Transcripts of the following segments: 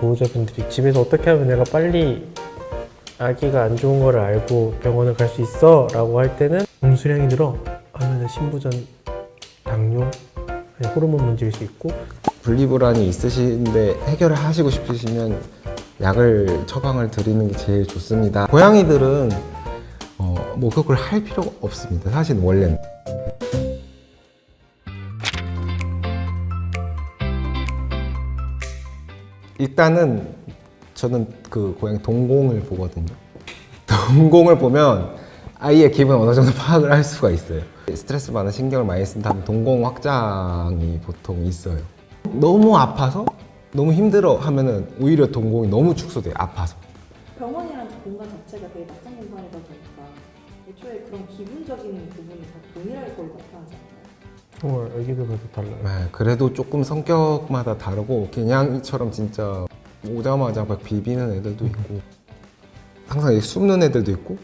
보호자분들이 집에서 어떻게 하면 내가 빨리 아기가 안 좋은 거를 알고 병원을 갈 수 있어 라고 할 때는 음수량이 늘어 하면 신부전 당뇨, 아니 호르몬 문제일 수 있고, 분리불안이 있으신데 해결을 하시고 싶으시면 약을 처방을 드리는 게 제일 좋습니다. 고양이들은 목욕을 할 필요가 없습니다. 사실 원래는. 일단은 저는 그 고양이 동공을 보거든요. 동공을 보면 아이의 기분 어느 정도 파악을 할 수가 있어요. 스트레스 많은 신경을 많이 쓴 다음에 동공 확장이 보통 있어요. 너무 아파서 너무 힘들어 하면은 오히려 동공이 너무 축소돼요. 아파서. 병원이란 공간 자체가 되게 낯선 공간이다 보니까 애초에 그런 기분적인 부분이 다 동일하게 거의 나타나지 않나요? 아기들마다 달라요. 네, 그래도 조금 성격마다 다르고 개냥이처럼 진짜 오자마자 막 비비는 애들도 있고 항상 숨는 애들도 있고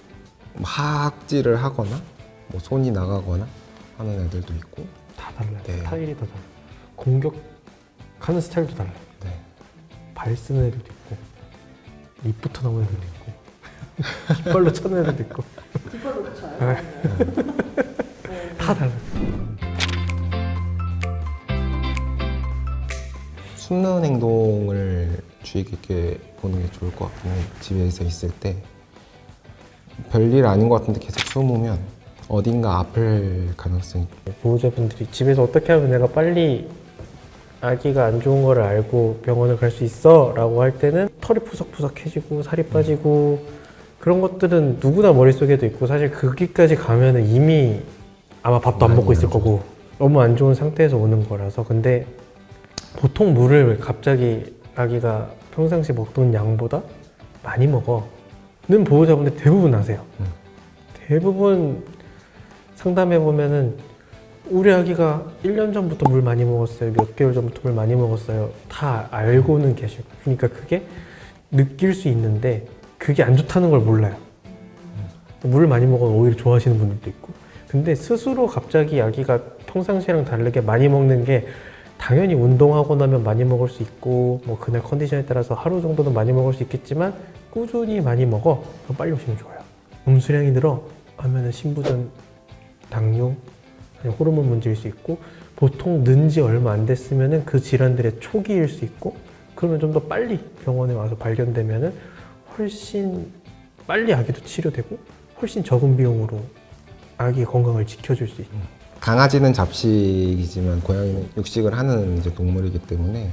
하악질을 하거나 뭐 손이 나가거나 하는 애들도 있고 다 달라요. 네. 스타일이 다 달라요. 공격하는 스타일도 달라요. 네. 발 쓰는 애들도 있고, 입부터 나오는 애들도 있고, 깃발로 차는 애들도 있고, 뒷발로 쳐요? 다 달라요. 숨는 행동을 주의 깊게 보는 게 좋을 것 같긴 해요. 집에서 있을 때 별일 아닌 것 같은데 계속 숨으면 어딘가 아플 가능성이 있고. 보호자분들이 집에서 어떻게 하면 내가 빨리 아기가 안 좋은 거를 알고 병원을 갈 수 있어 라고 할 때는 털이 푸석푸석해지고 살이 빠지고 그런 것들은 누구나 머릿속에도 있고, 사실 거기까지 가면은 이미 아마 밥도 안 먹고 있을 거고 너무 안 좋은 상태에서 오는 거라서. 근데 보통 물을 갑자기 아기가 평상시 먹던 양보다 많이 먹어는 보호자분들 대부분 아세요. 대부분 상담해 보면은 우리 아기가 1년 전부터 물 많이 먹었어요, 몇 개월 전부터 물 많이 먹었어요, 다 알고는 계시고. 그러니까 그게 느낄 수 있는데 그게 안 좋다는 걸 몰라요. 물을 많이 먹어도 오히려 좋아하시는 분들도 있고. 근데 스스로 갑자기 아기가 평상시랑 다르게 많이 먹는 게 당연히 운동하고 나면 많이 먹을 수 있고 뭐 그날 컨디션에 따라서 하루 정도는 많이 먹을 수 있겠지만 꾸준히 많이 먹어 그럼 빨리 오시면 좋아요. 음수량이 늘어 하면은 신부전 당뇨, 아니 호르몬 문제일 수 있고, 보통 는 지 얼마 안 됐으면은 그 질환들의 초기일 수 있고, 그러면 좀 더 빨리 병원에 와서 발견되면은 훨씬 빨리 아기도 치료되고 훨씬 적은 비용으로 아기 건강을 지켜줄 수 있는. 강아지는 잡식이지만 고양이는 육식을 하는 이제 동물이기 때문에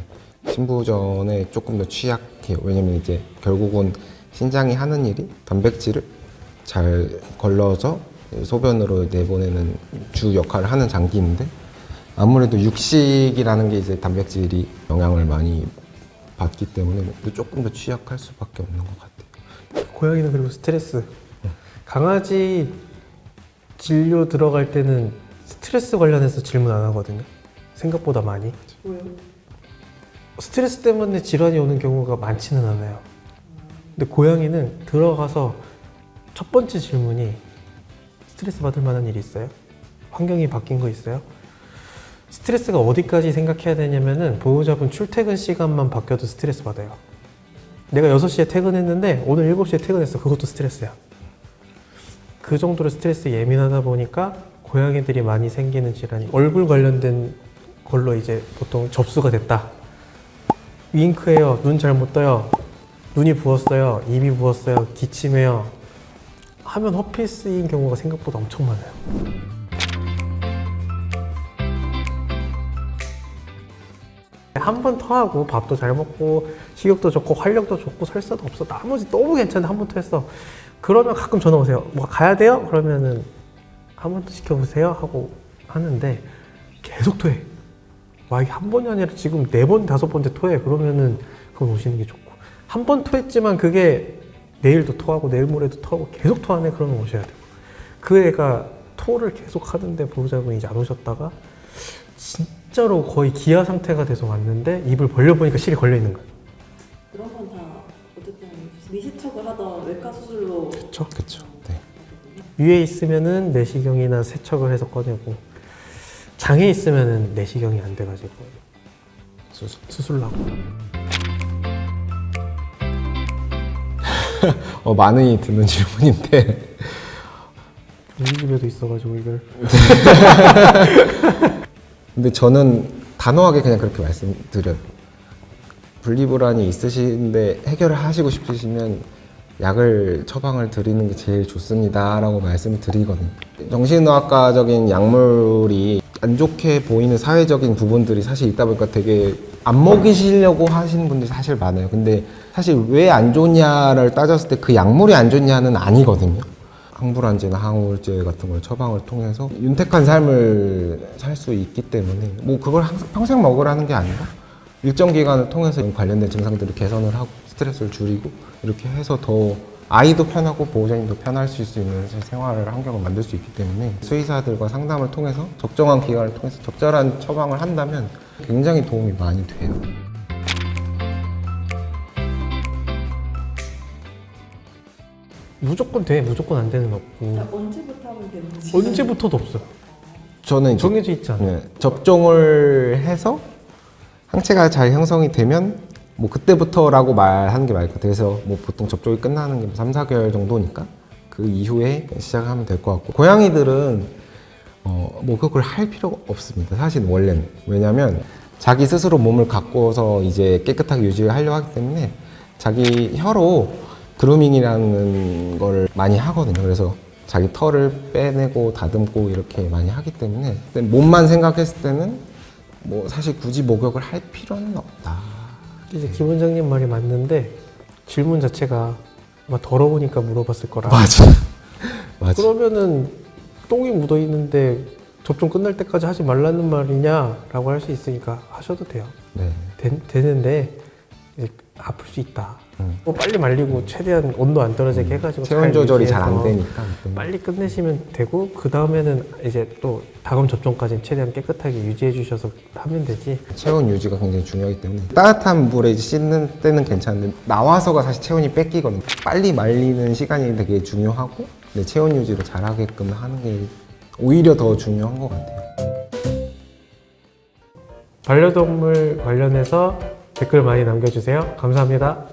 신부전에 조금 더 취약해요. 왜냐면 이제 결국은 신장이 하는 일이 단백질을 잘 걸러서 소변으로 내보내는 주 역할을 하는 장기인데, 아무래도 육식이라는 게 이제 단백질이 영향을 많이 받기 때문에 조금 더 취약할 수밖에 없는 것 같아요. 고양이는 그리고 스트레스. 강아지 진료 들어갈 때는 스트레스 관련해서 질문 안 하거든요. 생각보다 많이. 왜요? 스트레스 때문에 질환이 오는 경우가 많지는 않아요. 근데 고양이는 들어가서 첫 번째 질문이 스트레스 받을 만한 일이 있어요? 환경이 바뀐 거 있어요? 스트레스가 어디까지 생각해야 되냐면은 보호자분 출퇴근 시간만 바뀌어도 스트레스 받아요. 내가 6시에 퇴근했는데 오늘 7시에 퇴근했어. 그것도 스트레스야. 그 정도로 스트레스에 예민하다 보니까 고양이들이 많이 생기는 질환이 얼굴 관련된 걸로 이제 보통 접수가 됐다. 윙크해요. 눈 잘 못 떠요. 눈이 부었어요. 입이 부었어요. 기침해요. 하면 허피스인 경우가 생각보다 엄청 많아요. 한 번 토하고 밥도 잘 먹고 식욕도 좋고 활력도 좋고 설사도 없어. 나머지 너무 괜찮아. 한 번 토했어. 그러면 가끔 전화 오세요. 뭐 가야 돼요? 그러면은 한 번 더 시켜보세요 하고 하는데 계속 토해. 와, 이게 한 번이 아니라 지금 4번, 5번째 토해. 그러면은 그건 오시는 게 좋고, 한 번 토했지만 그게 내일도 토하고 내일 모레도 토하고 계속 토하네. 그러면 오셔야 되고. 그 애가 토를 계속 하는데 보호자분이 이제 안 오셨다가 진짜로 거의 기아 상태가 돼서 왔는데 입을 벌려보니까 실이 걸려 있는 거예요. 그런 건 다 어쨌든 미세척을 하던 외과 수술로. 그렇죠. 네. 위에 있으면은 내시경이나 세척을 해서 꺼내고, 장에 있으면은 내시경이 안 돼가지고 수술을 하고. 많이 듣는 질문인데 우리 집에도 있어가지고 이걸 근데 저는 단호하게 그냥 그렇게 말씀드려요. 분리불안이 있으신데 해결을 하시고 싶으시면 약을 처방을 드리는 게 제일 좋습니다 라고 말씀을 드리거든요. 정신의학과적인 약물이 안 좋게 보이는 사회적인 부분들이 사실 있다 보니까 되게 안 먹이시려고 하시는 분들이 사실 많아요. 근데 사실 왜 안 좋냐를 따졌을 때 그 약물이 안 좋냐는 아니거든요. 항불안제나 항우울제 같은 걸 처방을 통해서 윤택한 삶을 살 수 있기 때문에 뭐 그걸 항상 평생 먹으라는 게 아니라 일정 기간을 통해서 관련된 증상들을 개선을 하고 스트레스를 줄이고 이렇게 해서 더 아이도 편하고 보호자님도 편할 수 있는 생활을 환경을 만들 수 있기 때문에 수의사들과 상담을 통해서 적정한 기간을 통해서 적절한 처방을 한다면 굉장히 도움이 많이 돼요. 무조건 돼, 무조건 안 되는 없고 그러니까 언제부터 하면 되는지 언제부터도 없어. 저는 이제 정해져 있지 않아. 접종을 해서 항체가 잘 형성이 되면 뭐 그때부터라고 말하는 게 맞을 것 같아요. 그래서 뭐 보통 접종이 끝나는 게 3, 4개월 정도니까 그 이후에 시작하면 될 것 같고 고양이들은 뭐 그걸 할 필요가 없습니다. 사실 원래는. 왜냐면 자기 스스로 몸을 가꿔서 이제 깨끗하게 유지를 하려고 하기 때문에 자기 혀로 그루밍이라는 걸 많이 하거든요. 그래서 자기 털을 빼내고 다듬고 이렇게 많이 하기 때문에 몸만 생각했을 때는 뭐 사실 굳이 목욕을 할 필요는 없다. 이제 김 원장님 말이 맞는데 질문 자체가 아마 더러우니까 물어봤을 거라. 맞아. 맞아. 그러면은 똥이 묻어 있는데 접종 끝날 때까지 하지 말라는 말이냐라고 할 수 있으니까 하셔도 돼요. 네. 되는데 이제 아플 수 있다. 뭐 빨리 말리고 최대한 온도 안 떨어지게 해가지고 체온 조절이 잘 안 유지해서 되니까. 빨리 끝내시면 되고 그 다음에는 이제 또 다음 접종까지 최대한 깨끗하게 유지해 주셔서 하면 되지. 체온 유지가 굉장히 중요하기 때문에 따뜻한 물에 이제 씻는 때는 괜찮은데 나와서가 사실 체온이 뺏기거든요. 빨리 말리는 시간이 되게 중요하고 근데 체온 유지를 잘하게끔 하는 게 오히려 더 중요한 것 같아요. 반려동물 관련해서 댓글 많이 남겨주세요. 감사합니다.